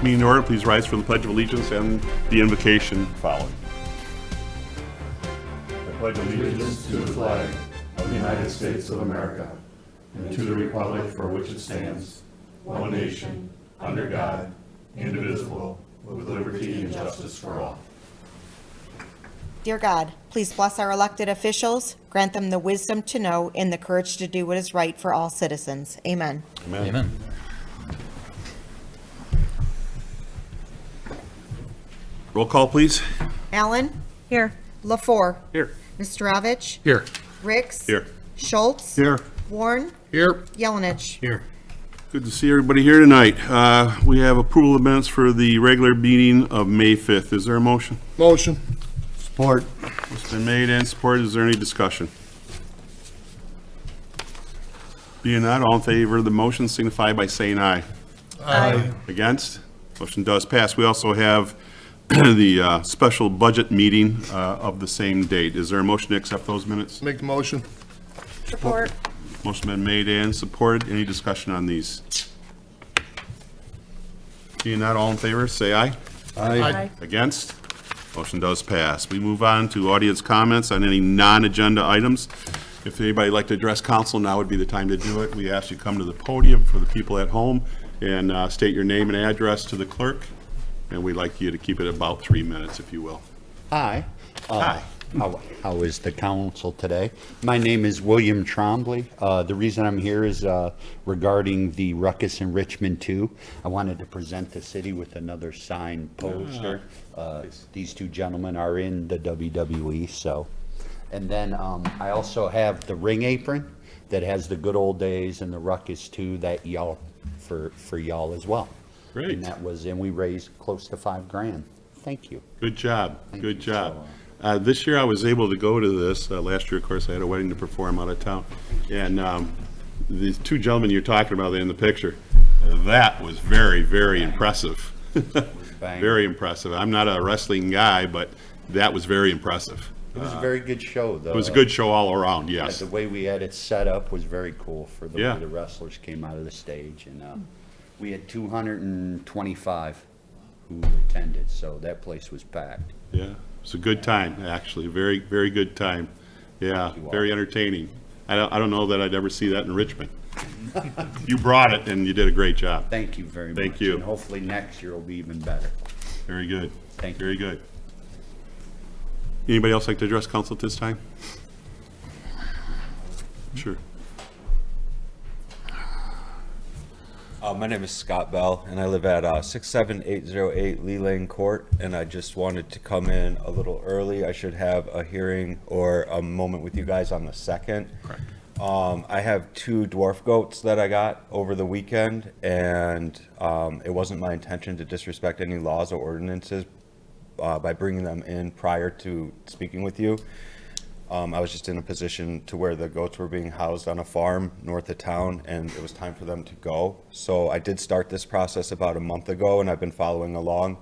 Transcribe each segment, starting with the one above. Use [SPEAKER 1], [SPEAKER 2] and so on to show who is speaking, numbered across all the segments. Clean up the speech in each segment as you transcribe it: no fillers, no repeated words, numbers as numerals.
[SPEAKER 1] meeting to order. Please rise for the Pledge of Allegiance and the invocation following. I pledge
[SPEAKER 2] Allegiance to the flag of the United States of America and to the republic for which it stands, one nation, under God, indivisible, with liberty and justice for all.
[SPEAKER 3] Dear God, please bless our elected officials, grant them the wisdom to know and the courage to do what is right for all citizens. Amen.
[SPEAKER 1] Amen.
[SPEAKER 4] Amen.
[SPEAKER 1] Roll call, please.
[SPEAKER 3] Allen? Here. LaFour?
[SPEAKER 1] Here.
[SPEAKER 3] Mr.
[SPEAKER 4] Here.
[SPEAKER 3] Ricks?
[SPEAKER 1] Here.
[SPEAKER 3] Schultz?
[SPEAKER 4] Here.
[SPEAKER 3] Warren?
[SPEAKER 4] Here.
[SPEAKER 3] Yelenich?
[SPEAKER 4] Here.
[SPEAKER 1] Good to see everybody here tonight. We have approval of minutes for the regular meeting of May 5th. Is there a motion?
[SPEAKER 4] Motion. Support.
[SPEAKER 1] It's been made and supported. Is there any discussion? Being not, all in favor of the motion signify by saying aye.
[SPEAKER 4] Aye.
[SPEAKER 1] Against? Motion does pass. We also have the special budget meeting of the same date. Is there a motion to accept those minutes?
[SPEAKER 4] Make the motion.
[SPEAKER 3] Support.
[SPEAKER 1] Motion been made and supported. Any discussion on these? Being not, all in favor, say aye.
[SPEAKER 4] Aye.
[SPEAKER 1] Against? Motion does pass. We move on to audience comments on any non-agenda items. If anybody would like to address council, now would be the time to do it. We ask you to come to the podium for the people at home and state your name and address to the clerk. And we'd like you to keep it about 3 minutes, if you will.
[SPEAKER 5] Hi.
[SPEAKER 1] Hi.
[SPEAKER 5] How is the council today? My name is William Trombley. The reason I'm here is regarding the ruckus in Richmond 2. I wanted to present the city with another signed poster. These two gentlemen are in the WWE, so. And then I also have the ring apron that has the good old days and the ruckus 2 that y'all, for y'all as well.
[SPEAKER 1] Great.
[SPEAKER 5] And that was, and we raised close to $5 grand. Thank you.
[SPEAKER 1] Good job. Good
[SPEAKER 5] you.
[SPEAKER 1] job. This year I was able to go to this. Last year, of course, I had a wedding to perform out of town. And these two gentlemen you're talking about in the picture, that was very, very impressive. Very impressive. I'm not a wrestling guy, but that was very impressive.
[SPEAKER 5] It was a very good show, though.
[SPEAKER 1] It was a good show all around, yes.
[SPEAKER 5] The way we had it set up was very cool for the
[SPEAKER 1] Yeah.
[SPEAKER 5] way the wrestlers came out of the stage. And we had 225 who attended, so that place was packed.
[SPEAKER 1] Yeah, it's a good time, actually. Very, very good time. Yeah,
[SPEAKER 5] you all.
[SPEAKER 1] very entertaining. I don't know that I'd ever see that in Richmond. You brought it, and you did a great job.
[SPEAKER 5] Thank you very much.
[SPEAKER 1] Thank you.
[SPEAKER 5] And hopefully next year will be even better.
[SPEAKER 1] Very good.
[SPEAKER 5] Thank you.
[SPEAKER 1] Very good. Anybody else like to address council at this time? Sure.
[SPEAKER 6] My name is Scott Bell, and I live at 67808 Lee Lane Court, and I just wanted to come in a little early. I should have a hearing or a moment with you guys on the 2nd.
[SPEAKER 1] Correct.
[SPEAKER 6] I have 2 dwarf goats that I got over the weekend, and it wasn't my intention to disrespect any laws or ordinances by bringing them in prior to speaking with you. I was just in a position to where the goats were being housed on a farm north of town, and it was time for them to go. So I did start this process about a month ago, and I've been following along.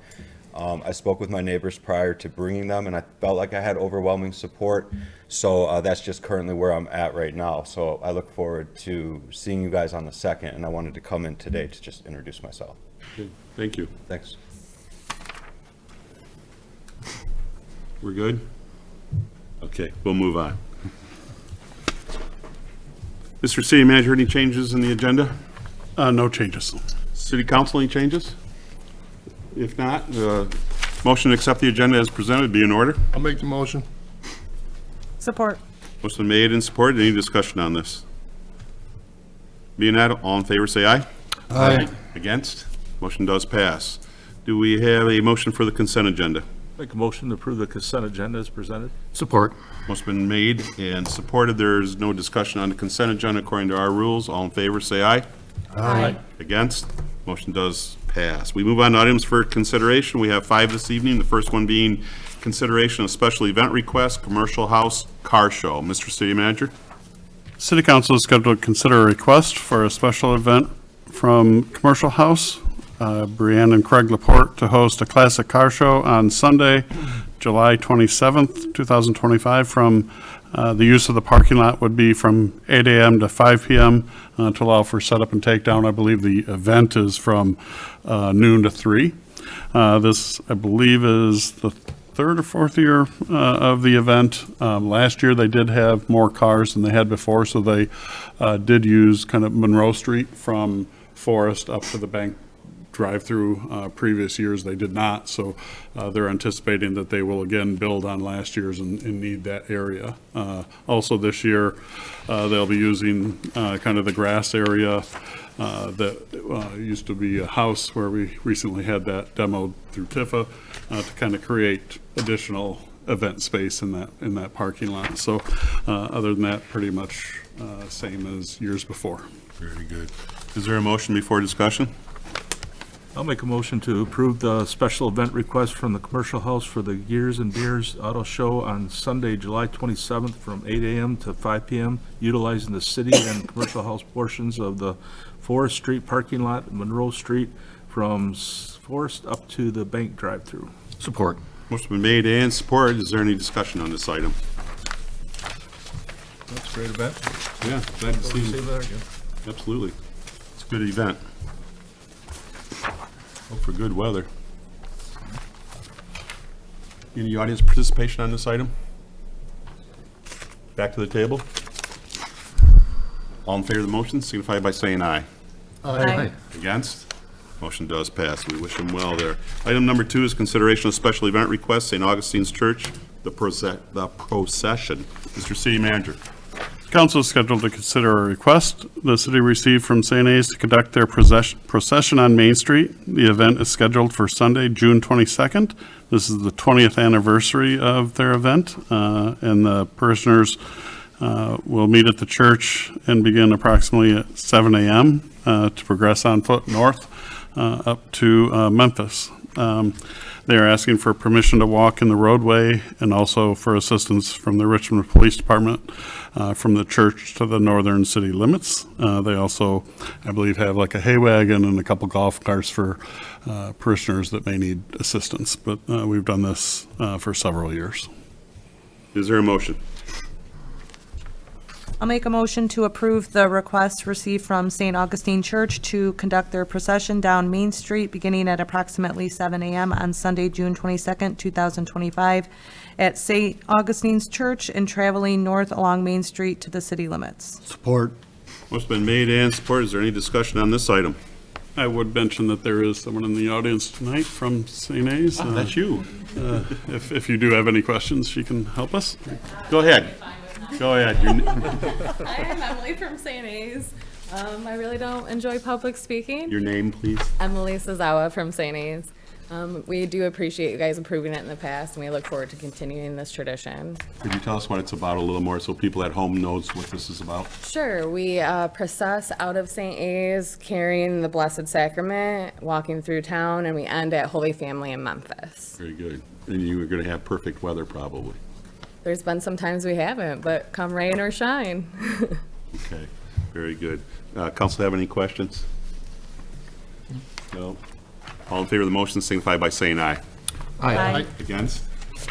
[SPEAKER 6] I spoke with my neighbors prior to bringing them, and I felt like I had overwhelming support. So that's just currently where I'm at right now. So I look forward to seeing you guys on the 2nd, and I wanted to come in today to just introduce myself.
[SPEAKER 1] Good. Thank you.
[SPEAKER 6] Thanks.
[SPEAKER 1] We're good? Okay, we'll move on. Mr. City Manager, any changes in the agenda?
[SPEAKER 7] No changes.
[SPEAKER 1] City Council, any changes? If not, motion to accept the agenda as presented be in order.
[SPEAKER 4] I'll make the motion.
[SPEAKER 3] Support.
[SPEAKER 1] Motion made and supported. Any discussion on this? Being that, all in favor, say aye.
[SPEAKER 4] Aye.
[SPEAKER 1] Against? Motion does pass. Do we have a motion for the consent agenda?
[SPEAKER 7] Make a motion to approve the consent agenda as presented.
[SPEAKER 4] Support.
[SPEAKER 1] Motion been made and supported. There's no discussion on the consent agenda according to our rules. All in favor, say aye.
[SPEAKER 3] Aye.
[SPEAKER 1] Against? Motion does pass. We move on to items for consideration. We have 5 this evening. The first one being consideration of special event request, commercial house car show. Mr. City Manager?
[SPEAKER 7] City Council is scheduled to consider a request for a special event from Commercial House, Brianne and Craig Laporte, to host a classic car show on Sunday, July 27th, 2025 from The use of the parking lot would be from 8 a.m. to 5 p.m. To allow for setup and takedown. I believe the event is from noon to 3. This, I believe, is the third or fourth year of the event. Last year, they did have more cars than they had before, so they did use kind of Monroe Street from Forest up to the bank drive-through. Previous years, they did not, so they're anticipating that they will again build on last year's and need that area. Also this year, they'll be using kind of the grass area that used to be a house where we recently had that demoed through Tifa to kind of create additional event space in that parking lot. So other than that, pretty much same as years before.
[SPEAKER 1] Very good. Is there a motion before discussion?
[SPEAKER 2] I'll make a motion to approve the special event request from the Commercial House for the Years and Beers Auto Show on Sunday, July 27th from 8 a.m. to 5 p.m., utilizing the city and Commercial House portions of the Forest Street parking lot, Monroe Street, from Forest up to the bank drive-through.
[SPEAKER 4] Support.
[SPEAKER 1] Motion been made and supported. Is there any discussion on this item?
[SPEAKER 2] That's a great event.
[SPEAKER 1] Yeah, glad to see
[SPEAKER 2] See
[SPEAKER 1] you.
[SPEAKER 2] that again.
[SPEAKER 1] Absolutely. It's a good event. Hope for good weather. Any audience participation on this item? Back to the table. All in favor of the motion, signify by saying aye.
[SPEAKER 4] Aye.
[SPEAKER 1] Against? Motion does pass. We wish them well there. Item number 2 is consideration of special event request, St. Augustine's Church, the procession. Mr. City Manager.
[SPEAKER 7] Council is scheduled to consider a request the city received from St. A's to conduct their procession on Main Street. The event is scheduled for Sunday, June 22nd. This is the 20th anniversary of their event, and the parishioners will meet at the church and begin approximately at 7 a.m. To progress on foot north up to Memphis. They are asking for permission to walk in the roadway and also for assistance from the Richmond Police Department from the church to the northern city limits. They also, I believe, have like a hay wagon and a couple golf carts for parishioners that may need assistance. But we've done this for several years.
[SPEAKER 1] Is there a motion?
[SPEAKER 8] I'll make a motion to approve the request received from St. Augustine Church to conduct their procession down Main Street beginning at approximately 7 a.m. on Sunday, June 22nd, 2025 at St. Augustine's Church and traveling north along Main Street to the city limits.
[SPEAKER 4] Support.
[SPEAKER 1] Motion been made and supported. Is there any discussion on this item?
[SPEAKER 7] I would mention that there is someone in the audience tonight from St. A's.
[SPEAKER 1] That's you.
[SPEAKER 7] If you do have any questions, she can help us.
[SPEAKER 1] Go ahead. Go ahead.
[SPEAKER 9] I am Emily from St. A's. I really don't enjoy public speaking.
[SPEAKER 1] Your name, please.
[SPEAKER 9] Emily Sazawa from St. A's. We do appreciate you guys approving it in the past, and we look forward to continuing this tradition.
[SPEAKER 1] Could you tell us what it's about a little more so people at home knows what this is about?
[SPEAKER 9] Sure, we process out of St. A's carrying the Blessed Sacrament, walking through town, and we end at Holy Family in Memphis.
[SPEAKER 1] Very good. And you are going to have perfect weather probably.
[SPEAKER 9] There's been some times we haven't, but come rain or shine.
[SPEAKER 1] Okay, very good. Council have any questions? No? All in favor of the motion signify by saying aye.
[SPEAKER 8] Aye.
[SPEAKER 1] Against?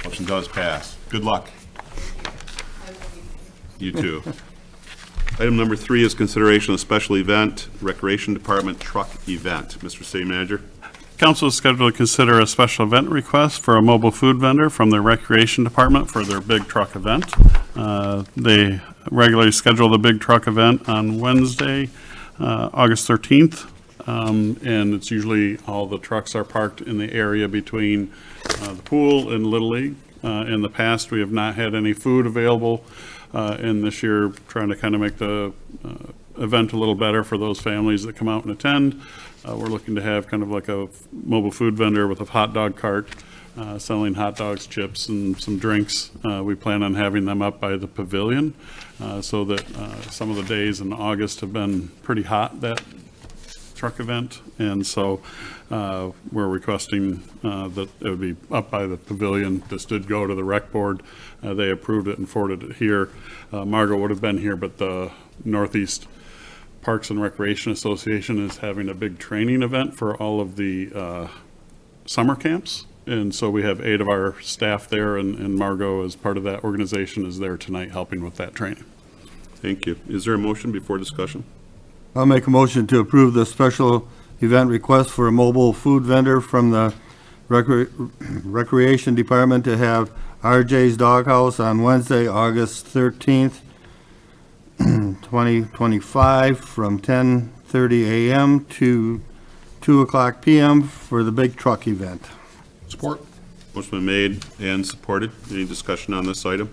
[SPEAKER 1] Motion does pass. Good luck. You too. Item number 3 is consideration of special event, Recreation Department truck event. Mr. City Manager?
[SPEAKER 7] Council is scheduled to consider a special event request for a mobile food vendor from the Recreation Department for their big truck event. They regularly schedule the big truck event on Wednesday, August 13th. And it's usually all the trucks are parked in the area between the pool and Little League. In the past, we have not had any food available. And this year, trying to kind of make the event a little better for those families that come out and attend. We're looking to have kind of like a mobile food vendor with a hot dog cart selling hot dogs, chips, and some drinks. We plan on having them up by the pavilion so that some of the days in August have been pretty hot, that truck event. And so we're requesting that it would be up by the pavilion. This did go to the rec board. They approved it and forwarded it here. Margot would have been here, but the Northeast Parks and Recreation Association is having a big training event for all of the summer camps. And so we have 8 of our staff there, and Margot, as part of that organization, is there tonight helping with that training.
[SPEAKER 1] Thank you. Is there a motion before discussion?
[SPEAKER 4] I'll make a motion to approve the special event request for a mobile food vendor from the Recreation Department to have RJ's Doghouse on Wednesday, August 13th, 2025, from 10:30 a.m. to 2:00 p.m. for the big truck event.
[SPEAKER 1] Support. Motion been made and supported. Any discussion on this item?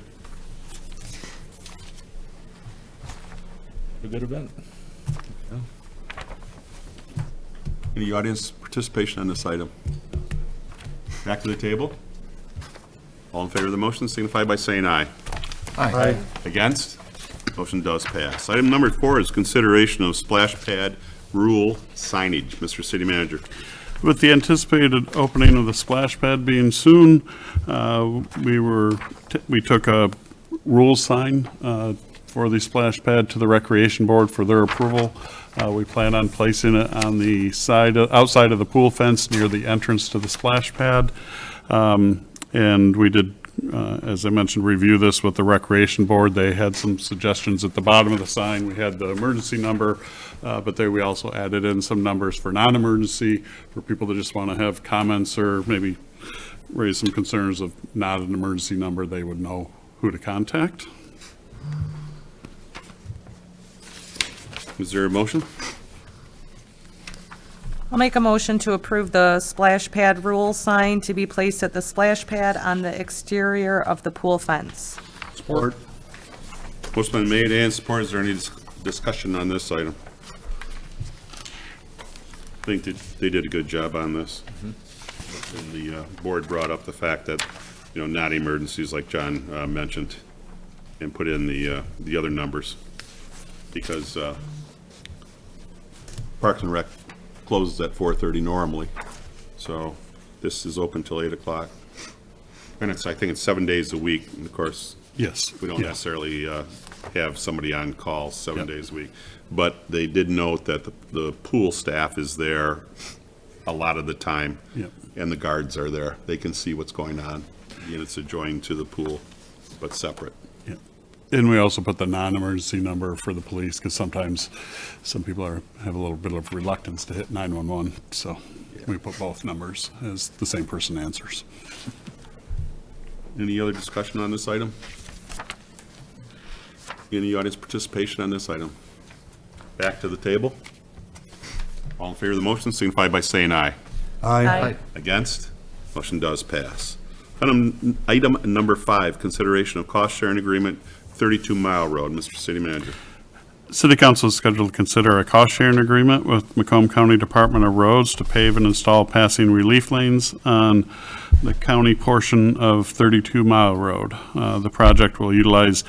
[SPEAKER 2] A good event.
[SPEAKER 1] Any audience participation on this item? Back to the table. All in favor of the motion signify by saying aye.
[SPEAKER 4] Aye.
[SPEAKER 1] Against? Motion does pass. Item number 4 is consideration of splash pad rule signage. Mr. City Manager.
[SPEAKER 7] With the anticipated opening of the splash pad being soon, we took a rule sign for the splash pad to the Recreation Board for their approval. We plan on placing it on the outside of the pool fence near the entrance to the splash pad. And we did, as I mentioned, review this with the Recreation Board. They had some suggestions at the bottom of the sign. We had the emergency number, but there we also added in some numbers for non-emergency, for people that just want to have comments or maybe raise some concerns of not an emergency number, they would know who to contact.
[SPEAKER 1] Is there a motion?
[SPEAKER 8] I'll make a motion to approve the splash pad rule sign to be placed at the splash pad on the exterior of the pool fence.
[SPEAKER 4] Support.
[SPEAKER 1] Motion been made and supported. Is there any discussion on this item? I think that they did a good job on this. And the board brought up the fact that, not emergencies like John mentioned, and put in the other numbers. Because Parks and Rec closes at 4:30 normally, so this is open till 8 o'clock. And I think it's 7 days a week, and of course,
[SPEAKER 7] Yes.
[SPEAKER 1] we don't necessarily have somebody on call 7 days a week. But they did note that the pool staff is there a lot of the time,
[SPEAKER 7] Yep.
[SPEAKER 1] and the guards are there. They can see what's going on. Units adjoining to the pool, but separate.
[SPEAKER 7] Yeah. And we also put the non-emergency number for the police, because sometimes some people have a little bit of reluctance to hit 911, so we put both numbers as the same person answers.
[SPEAKER 1] Any other discussion on this item? Any audience participation on this item? Back to the table. All in favor of the motion signify by saying aye.
[SPEAKER 8] Aye.
[SPEAKER 1] Against? Motion does pass. Item number 5, consideration of cost-sharing agreement, 32 Mile Road. Mr. City Manager.
[SPEAKER 7] City Council is scheduled to consider a cost-sharing agreement with Macomb County Department of Roads to pave and install passing relief lanes on the county portion of 32 Mile Road. The project will utilize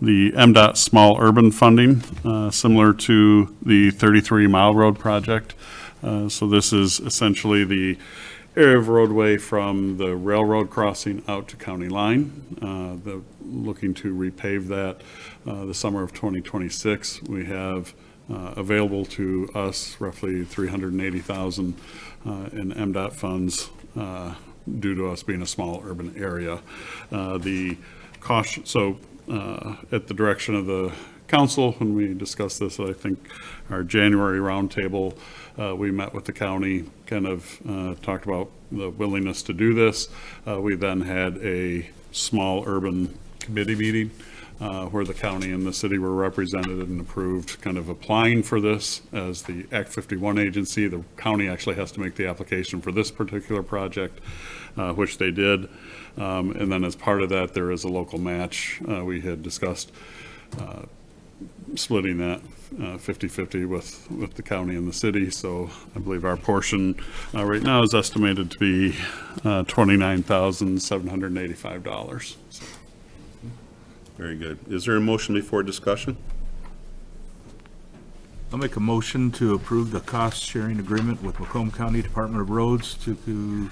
[SPEAKER 7] the MDOT Small Urban Funding, similar to the 33 Mile Road project. So this is essentially the area of roadway from the railroad crossing out to county line. Looking to repave that the summer of 2026. We have available to us roughly $380,000 in MDOT funds due to us being a small urban area. The cost, at the direction of the council, when we discussed this, I think our January roundtable, we met with the county, kind of talked about the willingness to do this. We then had a small urban committee meeting where the county and the city were represented and approved kind of applying for this as the Act 51 agency. The county actually has to make the application for this particular project, which they did. And then as part of that, there is a local match. We had discussed splitting that 50-50 with the county and the city. So I believe our portion right now is estimated to be $29,785. So.
[SPEAKER 1] Very good. Is there a motion before discussion?
[SPEAKER 2] I'll make a motion to approve the cost-sharing agreement with Macomb County Department of Roads to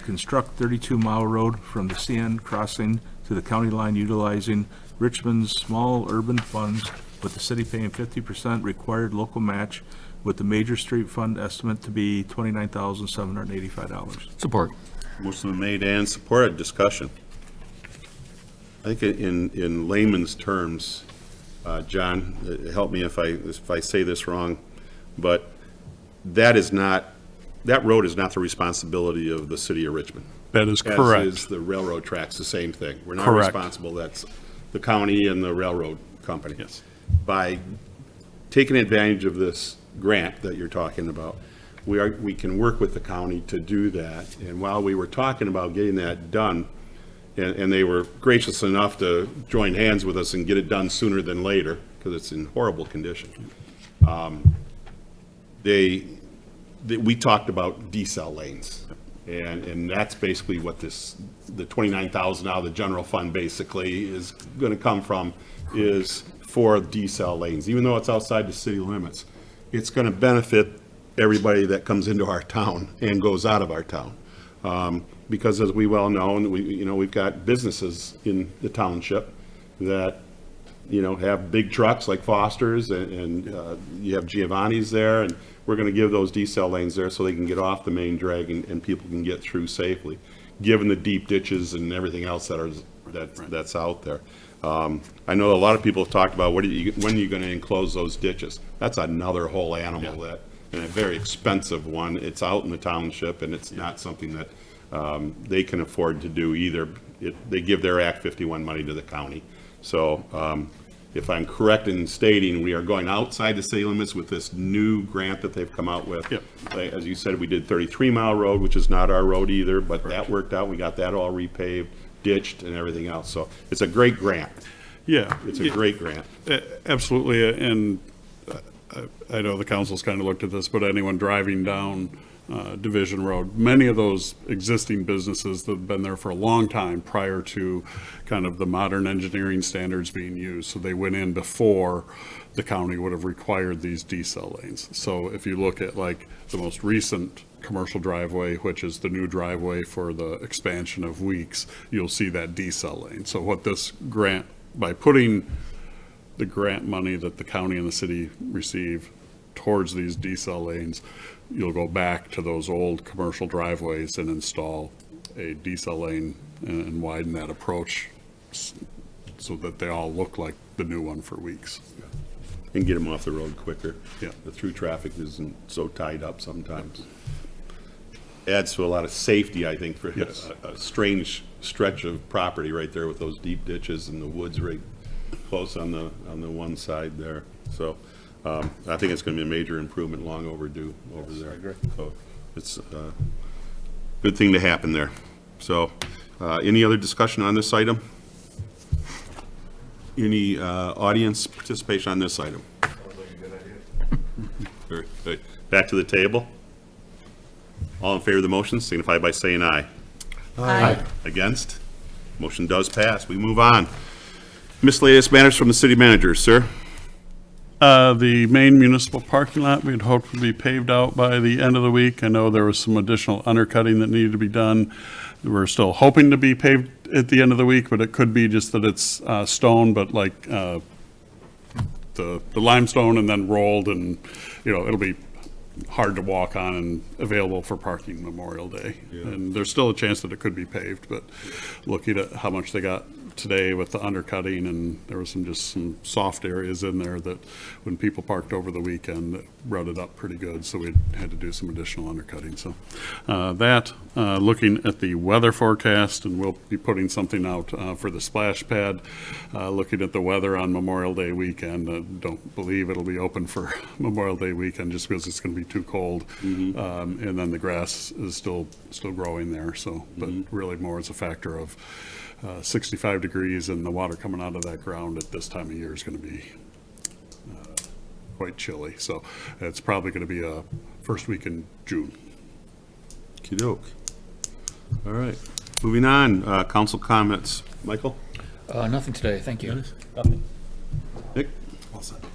[SPEAKER 2] construct 32 Mile Road from the CN crossing to the county line utilizing Richmond's small urban funds, with the city paying 50% required local match, with the major street fund estimate to be $29,785.
[SPEAKER 4] Support.
[SPEAKER 1] Motion been made and supported. Discussion. I think in layman's terms, John, help me if I say this wrong, but that road is not the responsibility of the city of Richmond.
[SPEAKER 7] That is correct.
[SPEAKER 1] As is the railroad tracks, the same thing. We're not
[SPEAKER 7] Correct.
[SPEAKER 1] responsible. That's the county and the railroad company.
[SPEAKER 7] Yes.
[SPEAKER 1] By taking advantage of this grant that you're talking about, we can work with the county to do that. And while we were talking about getting that done, and they were gracious enough to join hands with us and get it done sooner than later, because it's in horrible condition. We talked about decel lanes, and that's basically what the 29,000 out of the general fund basically is going to come from, is for decel lanes. Even though it's outside the city limits, it's going to benefit everybody that comes into our town and goes out of our town. Because as we well know, and we've got businesses in the township that, have big trucks like Foster's, and you have Giovanni's there, and we're going to give those decel lanes there so they can get off the main drag and people can get through safely, given the deep ditches and everything else that's out there. I know a lot of people have talked about when are you going to enclose those ditches? That's another whole animal, and a very expensive one. It's out in the township, and it's not something that they can afford to do either. They give their Act 51 money to the county. So if I'm correct in stating, we are going outside the city limits with this new grant that they've come out with.
[SPEAKER 7] Yep.
[SPEAKER 1] As you said, we did 33 Mile Road, which is not our road either, but that worked out. We got that all repaved, ditched, and everything else. So it's a great grant.
[SPEAKER 7] Yeah.
[SPEAKER 1] It's a great grant.
[SPEAKER 7] Absolutely, and I know the council's kind of looked at this, but anyone driving down Division Road, many of those existing businesses that have been there for a long time prior to kind of the modern engineering standards being used. So they went in before the county would have required these decel lanes. So if you look at like the most recent commercial driveway, which is the new driveway for the expansion of Weeks, you'll see that decel lane. So what this grant, by putting the grant money that the county and the city receive towards these decel lanes, you'll go back to those old commercial driveways and install a decel lane and widen that approach so that they all look like the new one for Weeks.
[SPEAKER 1] And get them off the road quicker.
[SPEAKER 7] Yeah.
[SPEAKER 1] The through traffic isn't so tied up sometimes. Adds to a lot of safety, I think, for
[SPEAKER 7] Yes.
[SPEAKER 1] a strange stretch of property right there with those deep ditches and the woods right close on the one side there. So I think it's going to be a major improvement, long overdue over there. I agree. So it's a good thing to happen there. So any other discussion on this item? Any audience participation on this item?
[SPEAKER 2] Sounds like a good idea.
[SPEAKER 1] Very good. Back to the table. All in favor of the motion signify by saying aye.
[SPEAKER 8] Aye.
[SPEAKER 1] Against? Motion does pass. We move on. Miscellaneous matters from the city manager, sir.
[SPEAKER 7] The main municipal parking lot, we'd hoped would be paved out by the end of the week. I know there was some additional undercutting that needed to be done. We're still hoping to be paved at the end of the week, but it could be just that it's stone, but like the limestone and then rolled, and it'll be hard to walk on and available for parking Memorial Day.
[SPEAKER 1] Yeah.
[SPEAKER 7] And there's still a chance that it could be paved, but looking at how much they got today with the undercutting, and there was some soft areas in there that when people parked over the weekend, it rutted up pretty good, so we had to do some additional undercutting. So looking at the weather forecast, and we'll be putting something out for the splash pad, looking at the weather on Memorial Day weekend. Don't believe it'll be open for Memorial Day weekend just because it's going to be too cold. And then the grass is still growing there, so but really more as a factor of 65 degrees, and the water coming out of that ground at this time of year is going to be quite chilly. So it's probably going to be a first week in June.
[SPEAKER 1] Okey-doke. All right. Moving on, council comments. Michael?
[SPEAKER 10] Nothing today, thank you.
[SPEAKER 1] Nick?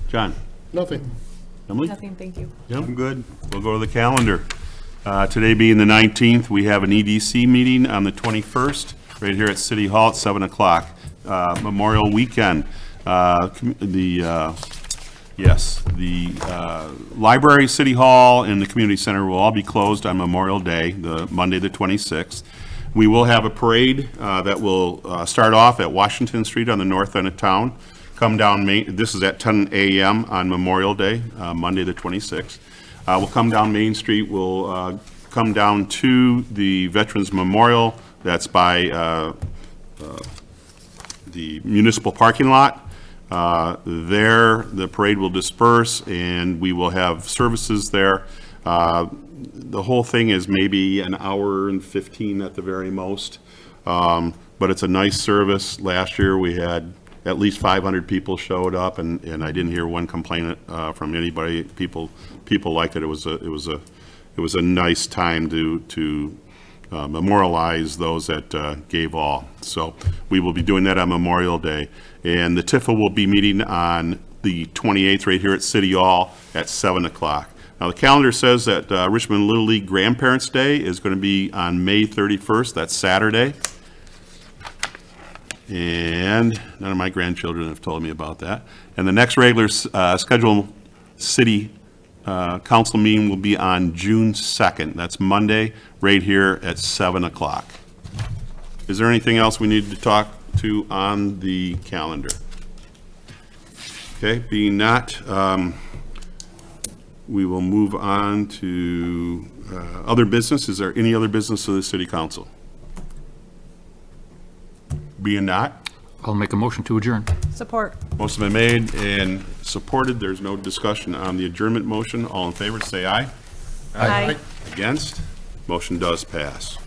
[SPEAKER 1] John?
[SPEAKER 4] Nothing.
[SPEAKER 1] Emily?
[SPEAKER 8] Nothing, thank you.
[SPEAKER 1] I'm good. We'll go to the calendar. Today being the 19th, we have an EDC meeting on the 21st, right here at City Hall at 7 o'clock. Memorial Weekend. The library, City Hall, and the community center will all be closed on Memorial Day, the Monday the 26th. We will have a parade that will start off at Washington Street on the north end of town, come down Main, this is at 10 a.m. on Memorial Day, Monday the 26th. We'll come down Main Street, we'll come down to the Veterans Memorial, that's by the municipal parking lot. There, the parade will disperse, and we will have services there. The whole thing is maybe an hour and 15 at the very most, but it's a nice service. Last year, we had at least 500 people showed up, and I didn't hear one complaint from anybody. People liked it. It was a nice time to memorialize those that gave all. So we will be doing that on Memorial Day. And the TIFA will be meeting on the 28th right here at City Hall at 7 o'clock. Now, the calendar says that Richmond Little League Grandparents' Day is going to be on May 31st. That's Saturday. And none of my grandchildren have told me about that. And the next regular scheduled city council meeting will be on June 2nd. That's Monday, right here at 7 o'clock. Is there anything else we need to talk to on the calendar? Okay, being not, we will move on to other business. Is there any other business of the city council? Being not,
[SPEAKER 10] I'll make a motion to adjourn.
[SPEAKER 8] Support.
[SPEAKER 1] motion been made and supported. There's no discussion on the adjournment motion. All in favor, say aye.
[SPEAKER 8] Aye.
[SPEAKER 1] Against? Motion does pass.